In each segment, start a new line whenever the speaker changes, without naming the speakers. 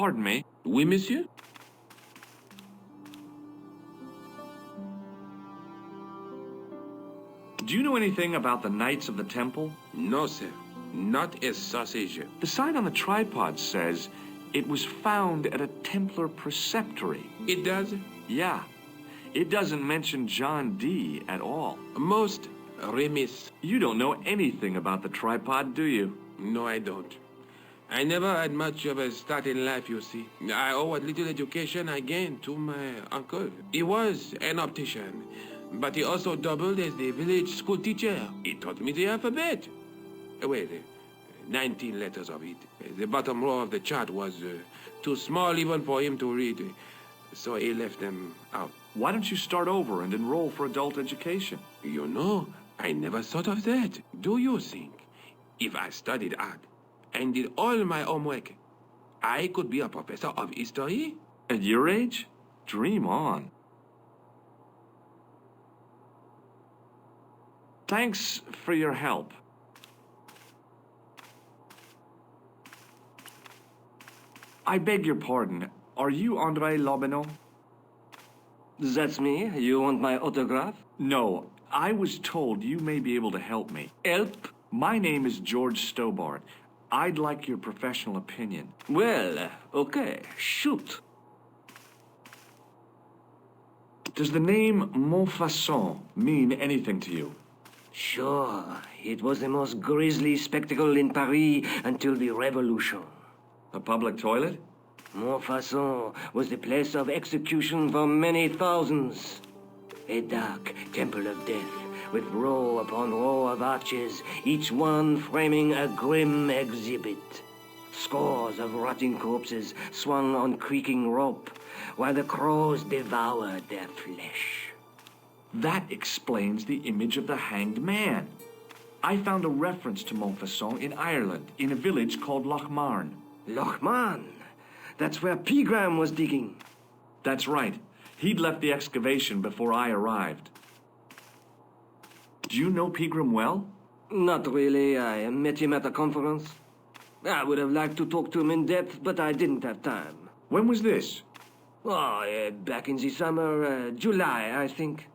Pardon me.
Oui, monsieur?
Do you know anything about the Knights of the Temple?
No, sir. Not a sausage.
The sign on the tripod says it was found at a Templar preceptory.
It does?
Yeah. It doesn't mention John D. at all.
Most remiss.
You don't know anything about the tripod, do you?
No, I don't. I never had much of a start in life, you see. I owe what little education I gained to my uncle. He was an optician, but he also doubled as the village school teacher. He taught me the alphabet. Well, 19 letters of it. The bottom row of the chart was too small even for him to read, so he left them out.
Why don't you start over and enroll for adult education?
You know, I never thought of that. Do you think if I studied art and did all my homework, I could be a professor of history?
At your age? Dream on. Thanks for your help. I beg your pardon. Are you André Lobineau?
That's me. You want my autograph?
No, I was told you may be able to help me.
Help?
My name is George Stobart. I'd like your professional opinion.
Well, okay. Shoot.
Does the name Montfaucon mean anything to you?
Sure. It was the most grisly spectacle in Paris until the Revolution.
A public toilet?
Montfaucon was the place of execution for many thousands. A dark temple of death, with row upon row of arches, each one framing a grim exhibit. Scores of rotting corpses swung on creaking rope, while the crows devoured their flesh.
That explains the image of the hanged man. I found a reference to Montfaucon in Ireland, in a village called Lochmarn.
Lochmarn? That's where Pegram was digging.
That's right. He'd left the excavation before I arrived. Do you know Pegram well?
Not really. I met him at a conference. I would have liked to talk to him in depth, but I didn't have time.
When was this?
Oh, back in the summer, July, I think.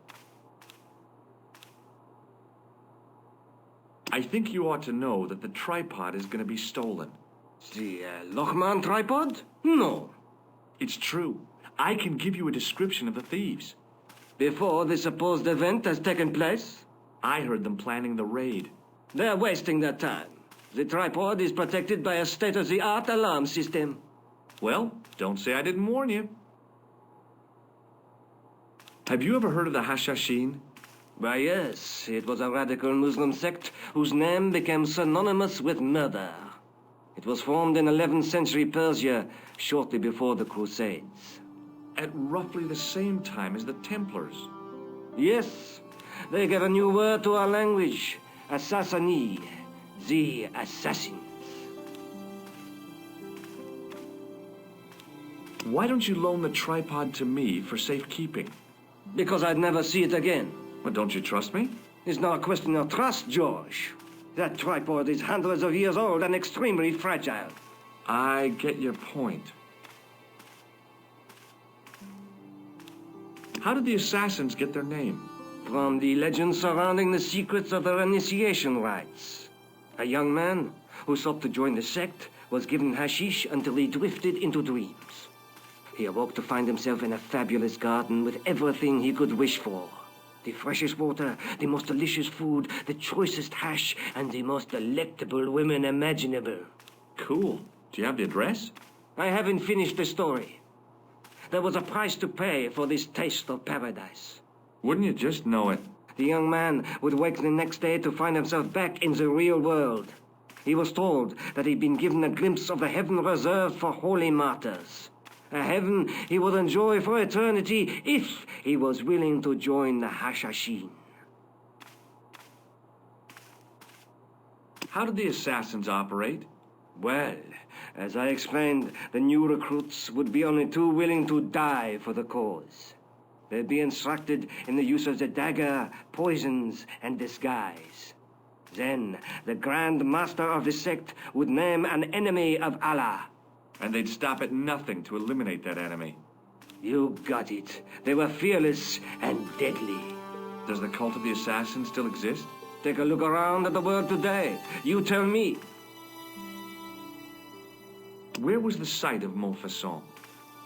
I think you ought to know that the tripod is going to be stolen.
The Lochmarn tripod? No.
It's true. I can give you a description of the thieves.
Before the supposed event has taken place?
I heard them planning the raid.
They're wasting their time. The tripod is protected by a state-of-the-art alarm system.
Well, don't say I didn't warn you. Have you ever heard of the Hashashin?
Why, yes. It was a radical Muslim sect whose name became synonymous with murder. It was formed in 11th century Persia, shortly before the Crusades.
At roughly the same time as the Templars.
Yes, they gave a new word to our language. Assassini, the assassins.
Why don't you loan the tripod to me for safekeeping?
Because I'd never see it again.
But don't you trust me?
It's not a question of trust, George. That tripod is hundreds of years old and extremely fragile.
I get your point. How did the assassins get their name?
From the legend surrounding the secrets of their initiation rites. A young man who sought to join the sect was given hashish until he drifted into dreams. He awoke to find himself in a fabulous garden with everything he could wish for. The freshest water, the most delicious food, the choicest hash, and the most delectable women imaginable.
Cool. Do you have the address?
I haven't finished the story. There was a price to pay for this taste of paradise.
Wouldn't you just know it?
The young man would wake the next day to find himself back in the real world. He was told that he'd been given a glimpse of the heaven reserved for holy martyrs. A heaven he would enjoy for eternity if he was willing to join the Hashashin.
How did the assassins operate?
Well, as I explained, the new recruits would be only too willing to die for the cause. They'd be instructed in the use of the dagger, poisons, and disguise. Then, the Grand Master of the sect would name an enemy of Allah.
And they'd stop at nothing to eliminate that enemy.
You got it. They were fearless and deadly.
Does the cult of the assassins still exist?
Take a look around at the world today. You tell me.
Where was the site of Montfaucon?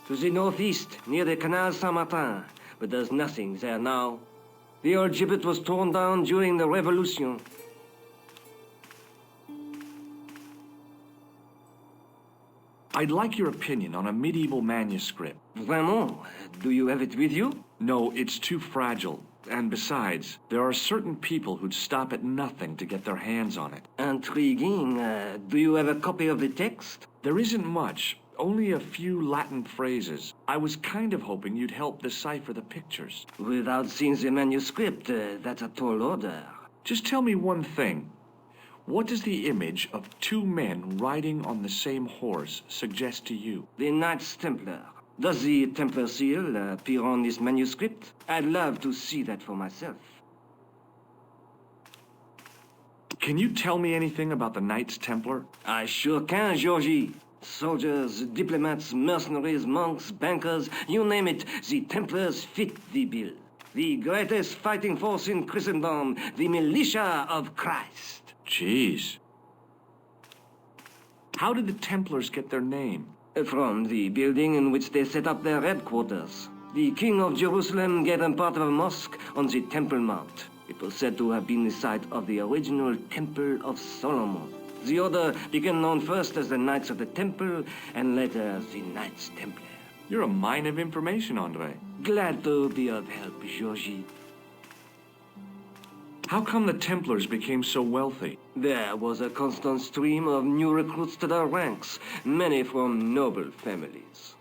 To the northeast, near the Canal Saint-Martin. But there's nothing there now. The old gibbet was torn down during the Revolution.
I'd like your opinion on a medieval manuscript.
Vraiment? Do you have it with you?
No, it's too fragile. And besides, there are certain people who'd stop at nothing to get their hands on it.
Intriguing. Do you have a copy of the text?
There isn't much, only a few Latin phrases. I was kind of hoping you'd help decipher the pictures.
Without seeing the manuscript, that's a tall order.
Just tell me one thing. What does the image of two men riding on the same horse suggest to you?
The Knights Templar. Does the Templar seal appear on this manuscript? I'd love to see that for myself.
Can you tell me anything about the Knights Templar?
I sure can, Georgie. Soldiers, diplomats, mercenaries, monks, bankers, you name it, the Templars fit the bill. The greatest fighting force in Christendom, the militia of Christ.
Jeez. How did the Templars get their name?
From the building in which they set up their headquarters. The King of Jerusalem gave them part of a mosque on the Temple Mount. It was said to have been the site of the original Temple of Solomon. The order became known first as the Knights of the Temple, and later as the Knights Templar.
You're a mine of information, Andre.
Glad to be of help, Georgie.
How come the Templars became so wealthy?
There was a constant stream of new recruits to their ranks, many from noble families.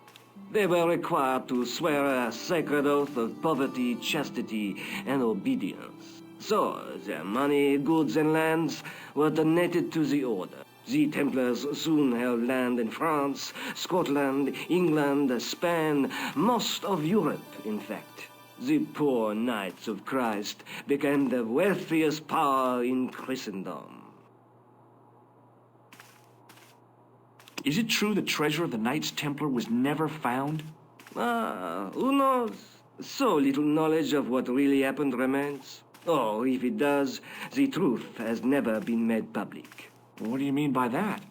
They were required to swear a sacred oath of poverty, chastity, and obedience. So, their money, goods, and lands were donated to the order. The Templars soon held land in France, Scotland, England, Spain, most of Europe, in fact. The poor Knights of Christ became the wealthiest power in Christendom.
Is it true the treasure of the Knights Templar was never found?
Who knows? So little knowledge of what really happened remains. Or, if it does, the truth has never been made public.
What do you mean by that?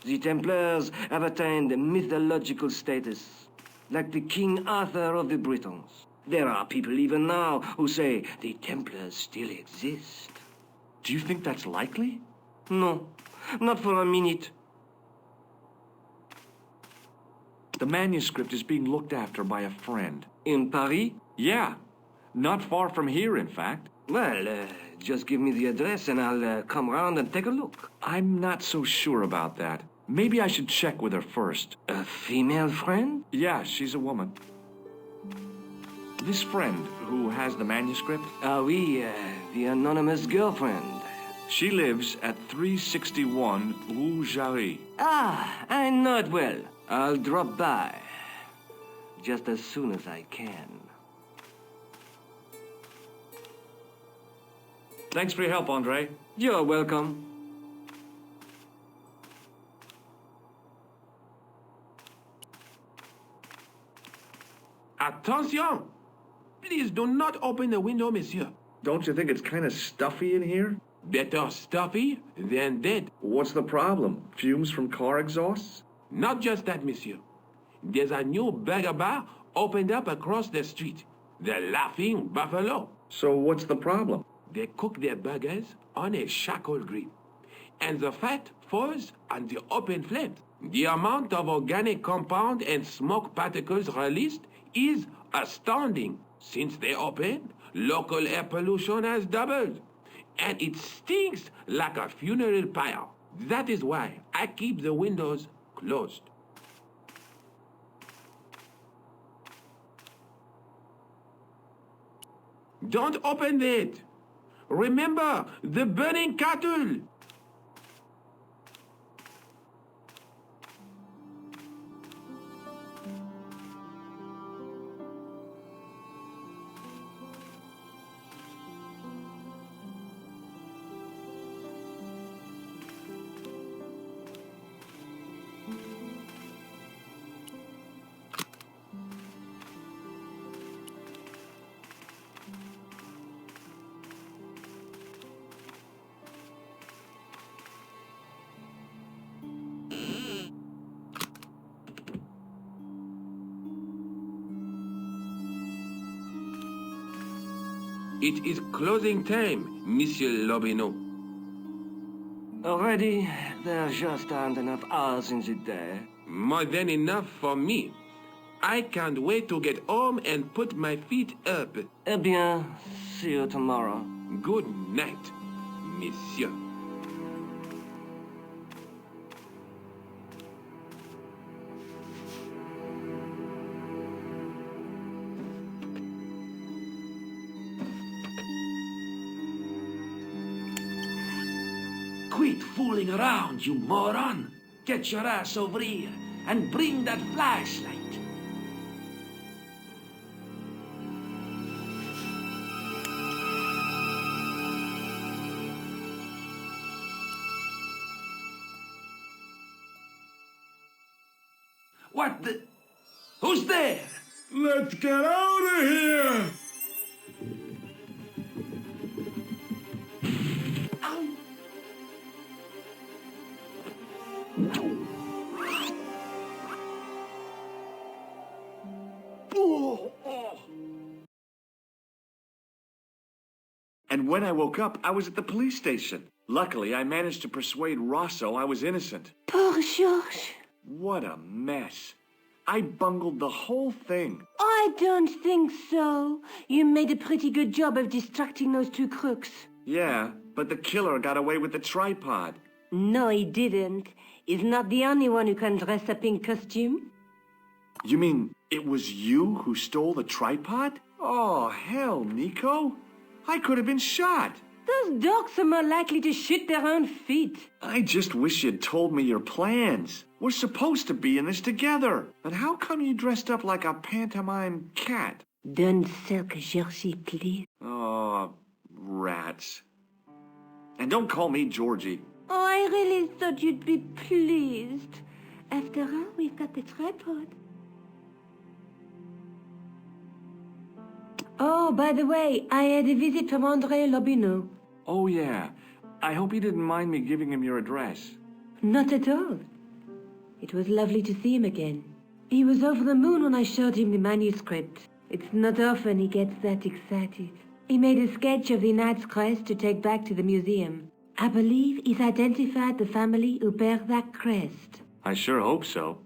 The Templars have attained mythological status, like the King Arthur of the Britons. There are people even now who say the Templars still exist.
Do you think that's likely?
No, not for a minute.
The manuscript is being looked after by a friend.
In Paris?
Yeah, not far from here, in fact.
Well, just give me the address and I'll come round and take a look.
I'm not so sure about that. Maybe I should check with her first.
A female friend?
Yeah, she's a woman. This friend who has the manuscript?
Oui, the anonymous girlfriend.
She lives at 361 Rue Jarry.
Ah, I know it well. I'll drop by. Just as soon as I can.
Thanks for your help, Andre.
You're welcome.
Attention! Please do not open the window, monsieur.
Don't you think it's kind of stuffy in here?
Better stuffy than dead.
What's the problem? Fumes from car exhausts?
Not just that, monsieur. There's a new burger bar opened up across the street. The Laughing Buffalo.
So what's the problem?
They cook their burgers on a charcoal grill, and the fat falls on the open flames. The amount of organic compound and smoke particles released is astounding. Since they opened, local air pollution has doubled, and it stinks like a funeral pyre. That is why I keep the windows closed. Don't open it! Remember, the burning cattle! It is closing time, Monsieur Lobineau.
Already, there just aren't enough hours in the day.
More than enough for me. I can't wait to get home and put my feet up.
Eh bien, see you tomorrow.
Good night, Monsieur.
Quit fooling around, you moron! Get your ass over here and bring that flashlight. What the? Who's there?
Let's get out of here!
And when I woke up, I was at the police station. Luckily, I managed to persuade Rosso I was innocent.
Poor Georges.
What a mess. I bungled the whole thing.
I don't think so. You made a pretty good job of distracting those two crooks.
Yeah, but the killer got away with the tripod.
No, he didn't. He's not the only one who can dress up in costume.
You mean it was you who stole the tripod? Oh, hell, Nico. I could have been shot.
Those dogs are more likely to shoot their own feet.
I just wish you'd told me your plans. We're supposed to be in this together. And how come you dressed up like a pantomime cat?
Don't sulk, Georgie, please.
Oh, rats. And don't call me Georgie.
Oh, I really thought you'd be pleased. After all, we've got the tripod. Oh, by the way, I had a visit from André Lobineau.
Oh, yeah. I hope you didn't mind me giving him your address.
Not at all. It was lovely to see him again. He was over the moon when I showed him the manuscript. It's not often he gets that excited. He made a sketch of the Knight's crest to take back to the museum. I believe he's identified the family who bear that crest.
I sure hope so.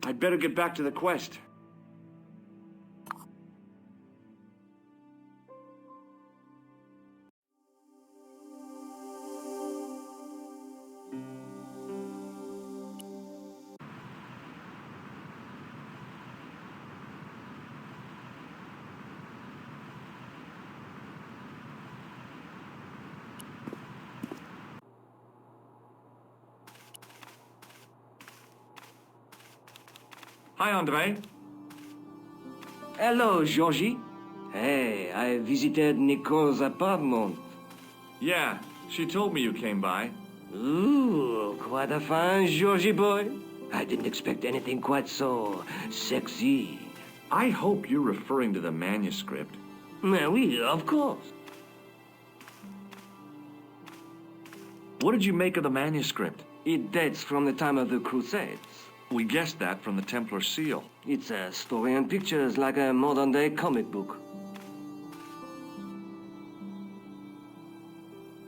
I'd better get back to the quest. Hi, André.
Hello, Georgie. Hey, I visited Nicole's apartment.
Yeah, she told me you came by.
Ooh, quite a fine Georgie boy. I didn't expect anything quite so sexy.
I hope you're referring to the manuscript.
Oui, of course.
What did you make of the manuscript?
It dates from the time of the Crusades.
We guessed that from the Templar seal.
It's a story and pictures like a modern-day comic book.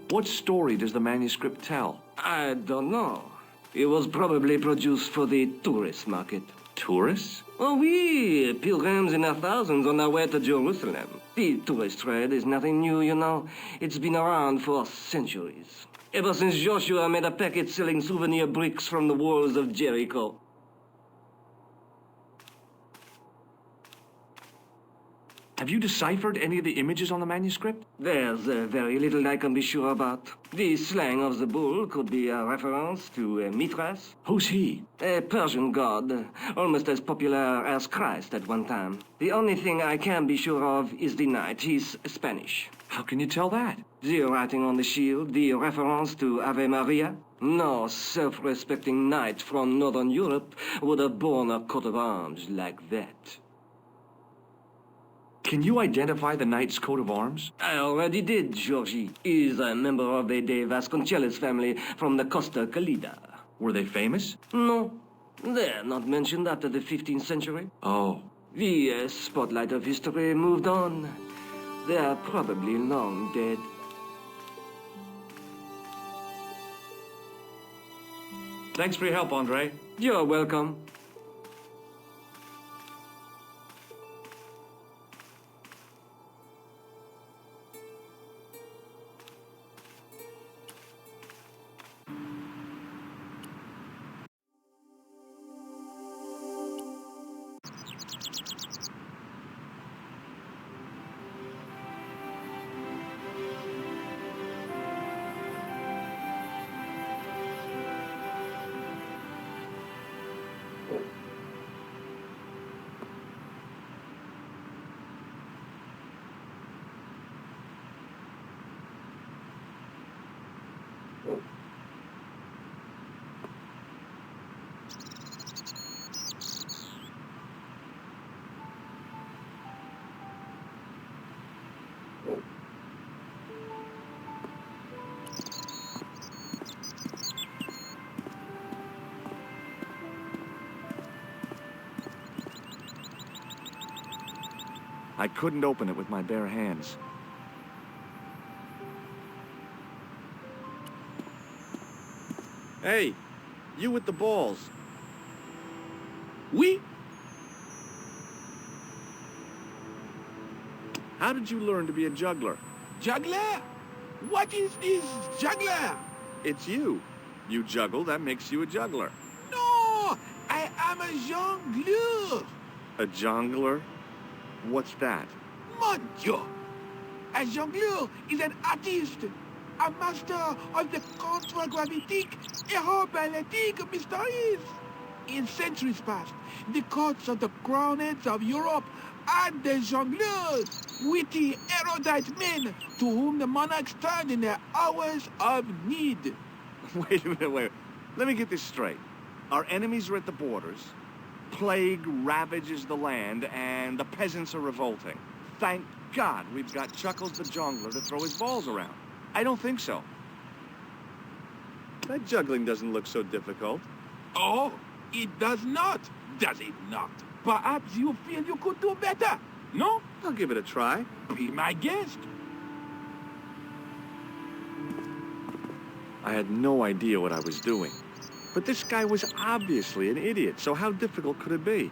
What story does the manuscript tell?
I don't know. It was probably produced for the tourist market.
Tourists?
Oh, oui, pilgrims in their thousands on their way to Jerusalem. The tourist trade is nothing new, you know. It's been around for centuries. Ever since Joshua made a packet selling souvenir bricks from the walls of Jericho.
Have you deciphered any of the images on the manuscript?
There's very little I can be sure about. The slang of the bull could be a reference to Mithras.
Who's he?
A Persian god, almost as popular as Christ at one time. The only thing I can be sure of is the knight. He's Spanish.
How can you tell that?
The writing on the shield, the reference to Ave Maria. No self-respecting knight from Northern Europe would have borne a coat of arms like that.
Can you identify the knight's coat of arms?
I already did, Georgie. He's a member of the De Vasconcelos family from the Costa Calida.
Were they famous?
No. They're not mentioned after the 15th century.
Oh.
The spotlight of history moved on. They are probably long dead.
Thanks for your help, Andre.
You're welcome.
I couldn't open it with my bare hands. Hey, you with the balls.
Oui?
How did you learn to be a juggler?
Juggler? What is this juggler?
It's you. You juggle, that makes you a juggler.
No! I am a jongleur.
A jongler? What's that?
Mon Dieu! A jongleur is an artist, a master of the contragravitic aeroballetic mysteries. In centuries past, the courts of the crowned heads of Europe had the jongleurs, witty, erudite men to whom the monarchs turned in their hours of need.
Wait a minute, wait. Let me get this straight. Our enemies are at the borders, plague ravages the land, and the peasants are revolting. Thank God we've got Chuckles the Jongler to throw his balls around. I don't think so. That juggling doesn't look so difficult.
Oh, it does not, does it not? Perhaps you feel you could do better, no?
I'll give it a try.
Be my guest.
I had no idea what I was doing. But this guy was obviously an idiot, so how difficult could it be?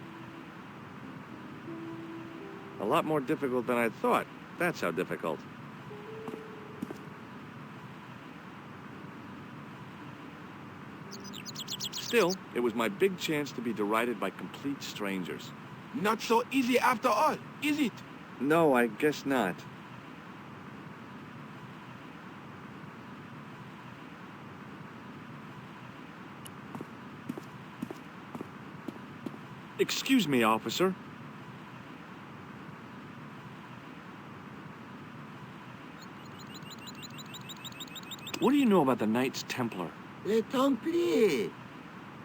A lot more difficult than I thought. That's how difficult. Still, it was my big chance to be derided by complete strangers.
Not so easy after all, is it?
No, I guess not. Excuse me, officer. What do you know about the Knights Templar?
Les Templiers.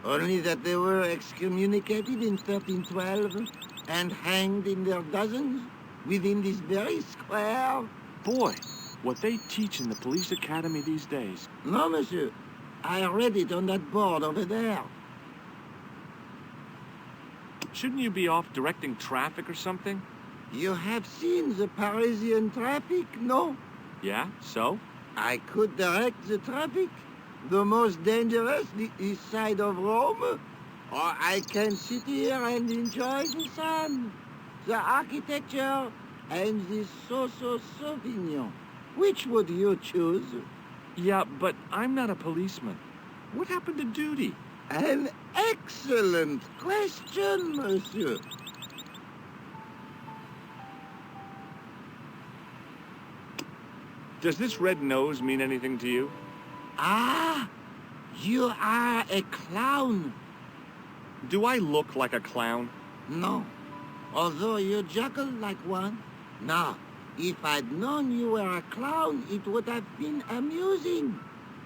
Only that they were excommunicated in 1312 and hanged in their dozens within this very square.
Boy, what they teach in the police academy these days.
No, monsieur. I read it on that board over there.
Shouldn't you be off directing traffic or something?
You have seen the Parisian traffic, no?
Yeah, so?
I could direct the traffic. The most dangerous, the east side of Rome. Or I can sit here and enjoy the sun, the architecture, and the Sauvignon. Which would you choose?
Yeah, but I'm not a policeman. What happened to duty?
An excellent question, monsieur.
Does this red nose mean anything to you?
Ah, you are a clown.
Do I look like a clown?
No, although you juggle like one. Now, if I'd known you were a clown, it would have been amusing,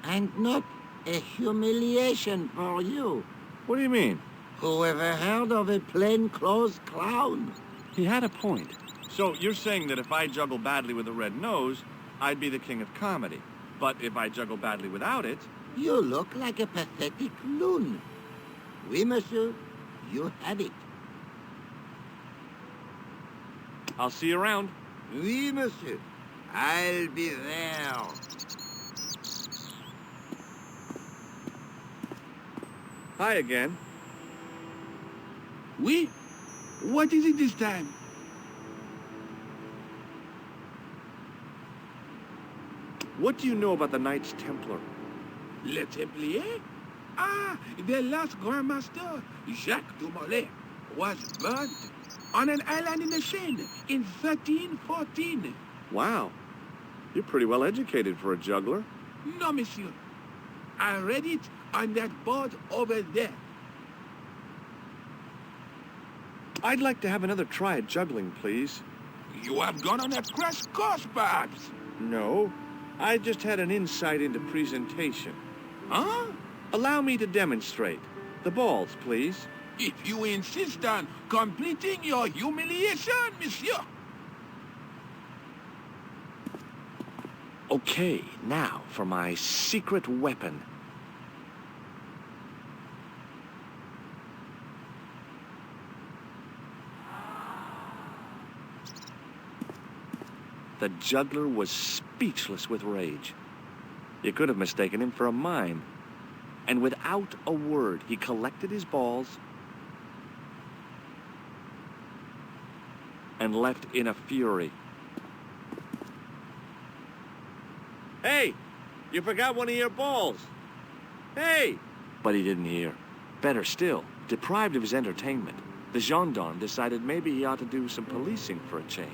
and not a humiliation for you.
What do you mean?
Whoever heard of a plainclothes clown?
He had a point. So you're saying that if I juggle badly with a red nose, I'd be the king of comedy. But if I juggle badly without it...
You look like a pathetic loon. Oui, monsieur. You have it.
I'll see you around.
Oui, monsieur. I'll be there.
Hi again.
Oui? What is it this time?
What do you know about the Knights Templar?
Le Templier? Ah, the last Grand Master, Jacques de Molay, was burnt on an island in the Seine in 1314.
Wow. You're pretty well educated for a juggler.
No, monsieur. I read it on that board over there.
I'd like to have another try at juggling, please.
You have gone on a crash course, perhaps?
No. I just had an insight into presentation.
Huh?
Allow me to demonstrate. The balls, please.
If you insist on completing your humiliation, monsieur.
Okay, now for my secret weapon. The juggler was speechless with rage. You could have mistaken him for a mime. And without a word, he collected his balls and left in a fury. Hey! You forgot one of your balls! Hey! But he didn't hear. Better still, deprived of his entertainment, the gendarme decided maybe he ought to do some policing for a change.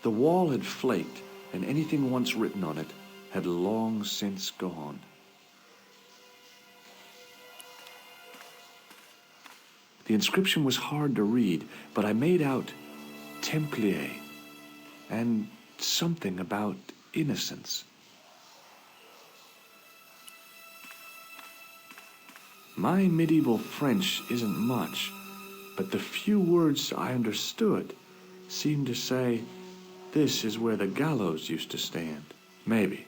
The wall had flaked, and anything once written on it had long since gone. The inscription was hard to read, but I made out Templier and something about innocence. My medieval French isn't much, but the few words I understood seemed to say, "This is where the gallows used to stand." Maybe.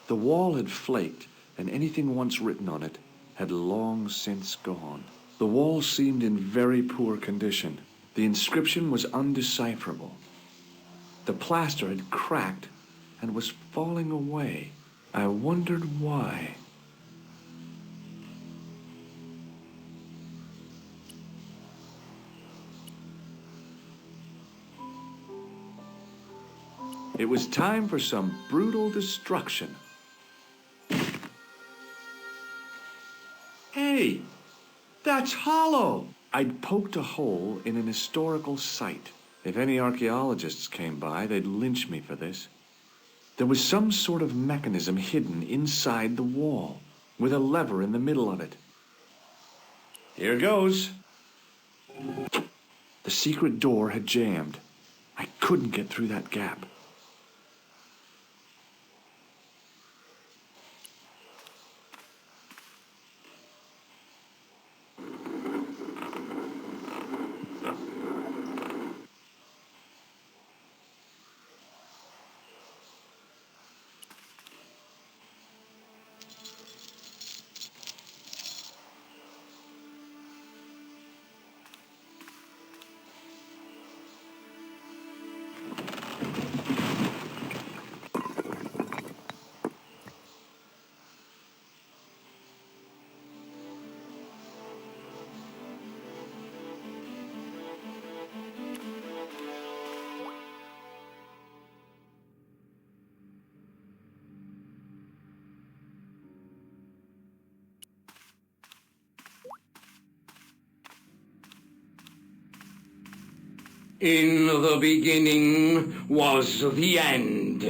The wall had flaked, and anything once written on it had long since gone. The wall seemed in very poor condition. The inscription was undecipherable. The plaster had cracked and was falling away. I wondered why. It was time for some brutal destruction. Hey, that's hollow! I'd poked a hole in an historical site. If any archaeologists came by, they'd lynch me for this. There was some sort of mechanism hidden inside the wall, with a lever in the middle of it. Here goes. The secret door had jammed. I couldn't get through that gap.
In the beginning was the end.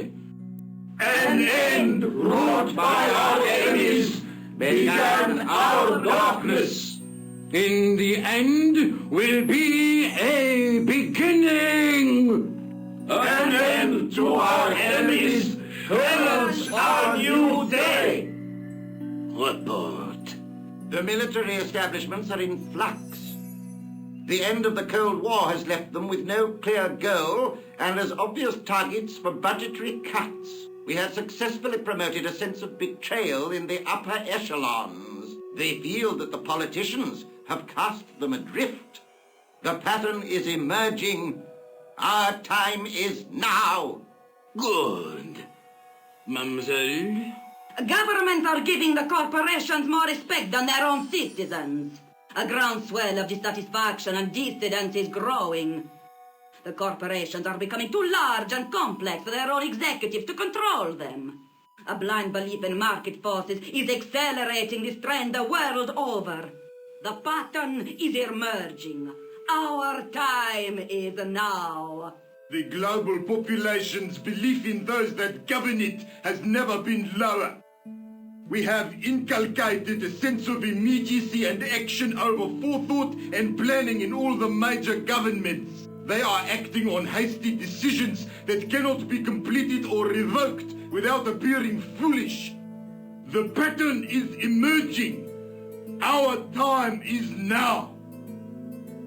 An end wrought by our enemies began our darkness.
In the end will be a beginning.
An end to our enemies heralds our new day.
Report.
The military establishments are in flux. The end of the Cold War has left them with no clear goal and as obvious targets for budgetary cuts. We have successfully promoted a sense of betrayal in the upper echelons. They feel that the politicians have cast them adrift. The pattern is emerging. Our time is now.
Good. Mademoiselle?
Governments are giving the corporations more respect than their own citizens. A groundswell of dissatisfaction and dissidence is growing. The corporations are becoming too large and complex for their own executives to control them. A blind belief in market forces is accelerating this trend the world over. The pattern is emerging. Our time is now.
The global population's belief in those that govern it has never been lower. We have inculcated a sense of immediacy and action over forethought and planning in all the major governments. They are acting on hasty decisions that cannot be completed or revoked without appearing foolish. The pattern is emerging. Our time is now.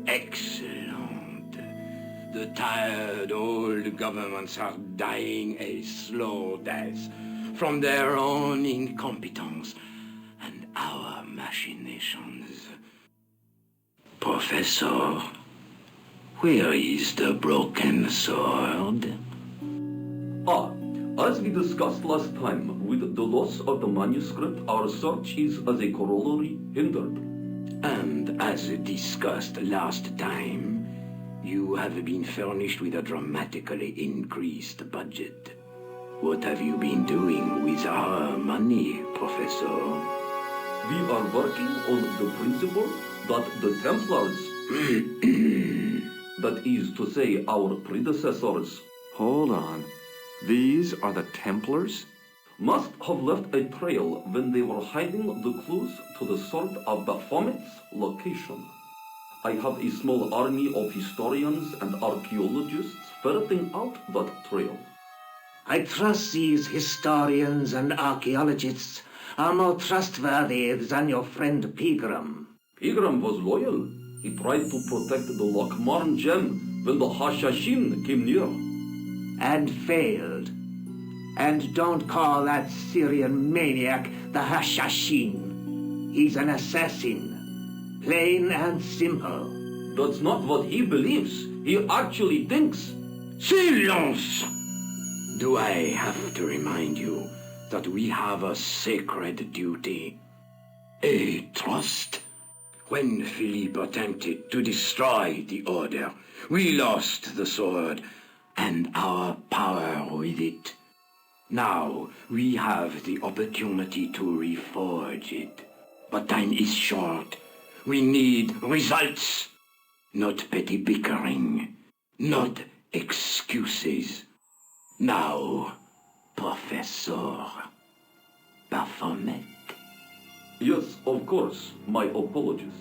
Excellent. The tired old governments are dying a slow death from their own incompetence and our machinations. Professor, where is the broken sword?
As we discussed last time, with the loss of the manuscript, our search is as a corollary hindered.
And as discussed last time, you have been furnished with a dramatically increased budget. What have you been doing with our money, Professor?
We are working on the principle that the Templars, that is to say our predecessors,
Hold on. These are the Templars?
must have left a trail when they were hiding the clues to the sword of Baphomet's location. I have a small army of historians and archaeologists ferreting out that trail.
I trust these historians and archaeologists are more trustworthy than your friend Pegram.
Pegram was loyal. He tried to protect the Lakmarn gem when the Hashashin came near.
And failed. And don't call that Syrian maniac the Hashashin. He's an assassin. Plain and simple.
That's not what he believes. He actually thinks.
Silence! Do I have to remind you that we have a sacred duty? A trust? When Philippe attempted to destroy the Order, we lost the sword and our power with it. Now we have the opportunity to reforge it. But time is short. We need results. Not petty bickering. Not excuses. Now, Professor Baphomet.
Yes, of course, my apologies.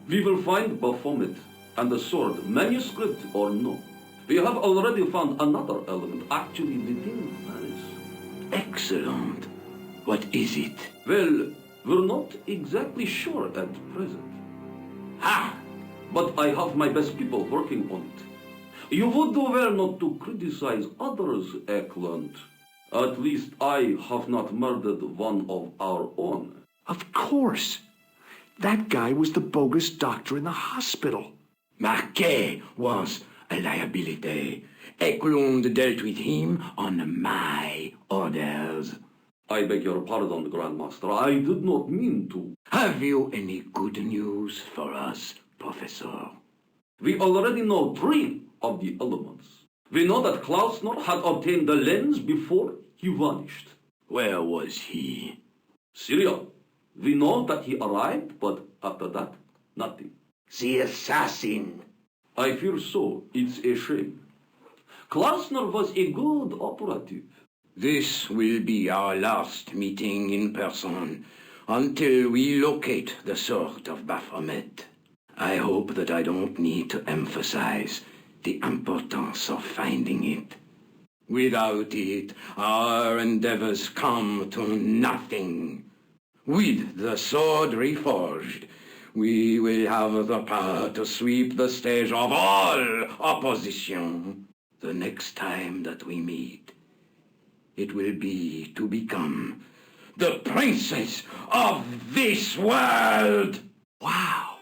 We will find Baphomet and the sword, manuscript or no. We have already found another element actually within Paris.
Excellent. What is it?
Well, we're not exactly sure at present.
Ha!
But I have my best people working on it. You would do well not to criticize others, Eklund. At least I have not murdered one of our own.
Of course. That guy was the bogus doctor in the hospital.
Marquet was a liability. Eklund dealt with him on my orders.
I beg your pardon, Grandmaster. I did not mean to.
Have you any good news for us, Professor?
We already know 3 of the elements. We know that Klausner had obtained the lens before he vanished.
Where was he?
Syria. We know that he arrived, but after that, nothing.
The assassin.
I fear so. It's a shame. Klausner was a good operative.
This will be our last meeting in person until we locate the sword of Baphomet. I hope that I don't need to emphasize the importance of finding it. Without it, our endeavors come to nothing. With the sword reforged, we will have the power to sweep the stage of all opposition. The next time that we meet, it will be to become the princess of this world!
Wow.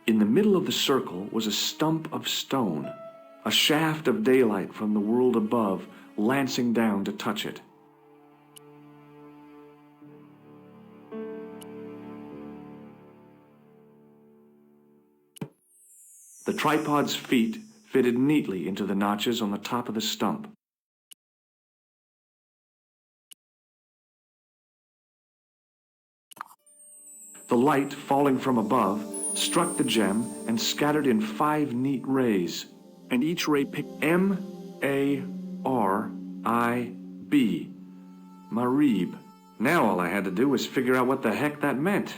In the middle of the circle was a stump of stone, a shaft of daylight from the world above lancing down to touch it. The tripod's feet fitted neatly into the notches on the top of the stump. The light falling from above struck the gem and scattered in 5 neat rays, and each ray picked M-A-R-I-B, Marib. Now all I had to do was figure out what the heck that meant.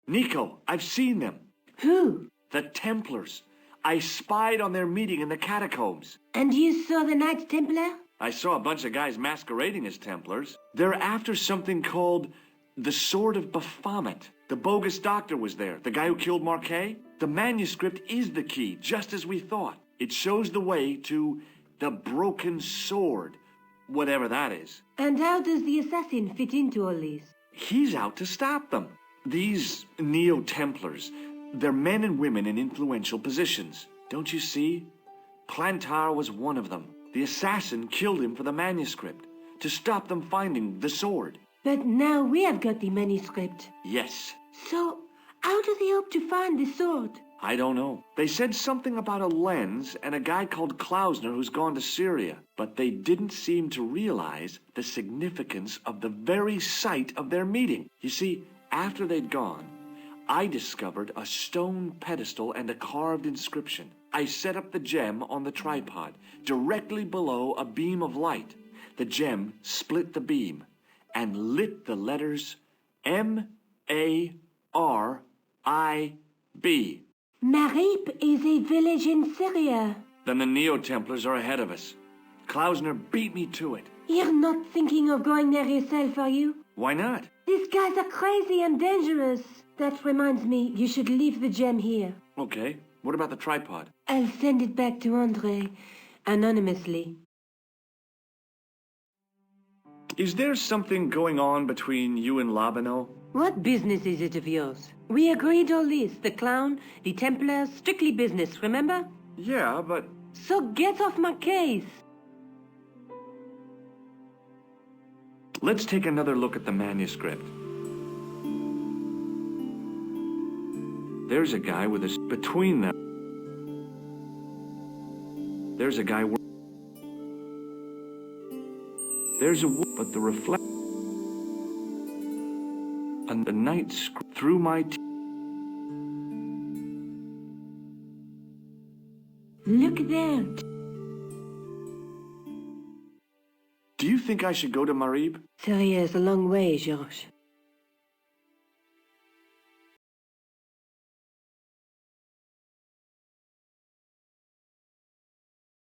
Nico, I've seen them.
Who?
The Templars. I spied on their meeting in the catacombs.
And you saw the Knights Templar?
I saw a bunch of guys masquerading as Templars. They're after something called the Sword of Baphomet. The bogus doctor was there, the guy who killed Marquet. The manuscript is the key, just as we thought. It shows the way to the broken sword, whatever that is.
And how does the assassin fit into all this?
He's out to stop them. These Neo-Templars, they're men and women in influential positions. Don't you see? Plantar was one of them. The assassin killed him for the manuscript, to stop them finding the sword.
But now we have got the manuscript.
Yes.
So, how do they hope to find the sword?
I don't know. They said something about a lens and a guy called Klausner who's gone to Syria, but they didn't seem to realize the significance of the very site of their meeting. You see, after they'd gone, I discovered a stone pedestal and a carved inscription. I set up the gem on the tripod, directly below a beam of light. The gem split the beam and lit the letters M-A-R-I-B.
Marib is a village in Syria.
Then the Neo-Templars are ahead of us. Klausner beat me to it.
You're not thinking of going there yourself, are you?
Why not?
These guys are crazy and dangerous. That reminds me, you should leave the gem here.
Okay. What about the tripod?
I'll send it back to Andre, anonymously.
Is there something going on between you and Labano?
What business is it of yours? We agreed all this, the clown, the Templars, strictly business, remember?
Yeah, but...
So get off my case!
Let's take another look at the manuscript. There's a guy with a... Between them... There's a guy... There's a... But the reflect... And the night through my...
Look there.
Do you think I should go to Marib?
Syria is a long way, Georges.